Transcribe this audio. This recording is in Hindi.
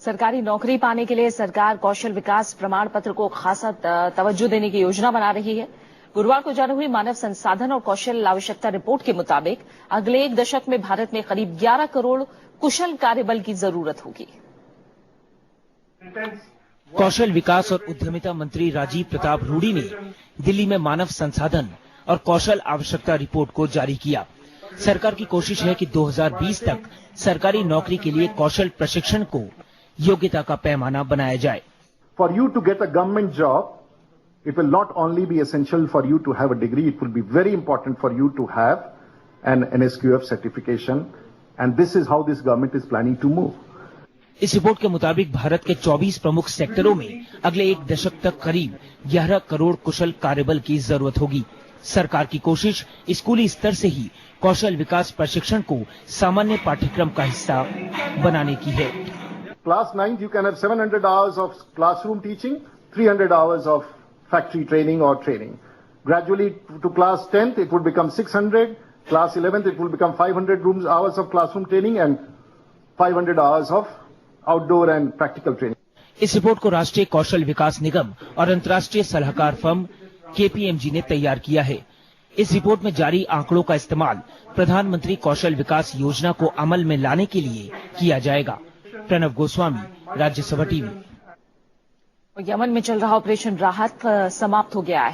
सरकारी नौकरी पाने के लिए सरकार कौशल विकास प्रमाण पत्र को खासा तवज्जो देने की योजना बना रही है। गुरुवार को जारी हुई मानव संसाधन और कौशल आवश्यकता रिपोर्ट के मुताबिक अगले एक दशक में भारत में करीब 11 करोड़ कुशल कार्यबल की जरूरत होगी। कौशल विकास और उद्यमिता मंत्री राजीव प्रताप रूडी ने दिल्ली में मानव संसाधन और कौशल आवश्यकता रिपोर्ट को जारी किया। सरकार की कोशिश है कि 2020 तक सरकारी नौकरी के लिए कौशल प्रशिक्षण को योग्यता का पैमाना बनाया जाए। For you to get a government job, it will not only be essential for you to have a degree, it will be very important for you to have an NSQF certification, and this is how this government is planning to move. इस रिपोर्ट के मुताबिक भारत के 24 प्रमुख सेक्टरों में अगले एक दशक तक करीब 11 करोड़ कुशल कार्यबल की जरूरत होगी। सरकार की कोशिश स्कूली स्तर से ही कौशल विकास प्रशिक्षण को सामान्य पाठ्यक्रम का हिस्सा बनाने की है। Class 9, you can have 700 hours of classroom teaching, 300 hours of factory training or training. Gradually to class 10th, it would become 600. Class 11th, it will become 500 hours of classroom training and 500 hours of outdoor and practical training. इस रिपोर्ट को राष्ट्रीय कौशल विकास निगम और अंतर्राष्ट्रीय सलाहकार फर्म KPMG ने तैयार किया है। इस रिपोर्ट में जारी आंकड़ों का इस्तेमाल प्रधानमंत्री कौशल विकास योजना को अमल में लाने के लिए किया जाएगा। प्रणव गोस्वामी, राज्यसभा टीवी। यमन में चल रहा ऑपरेशन राहत समाप्त हो गया है।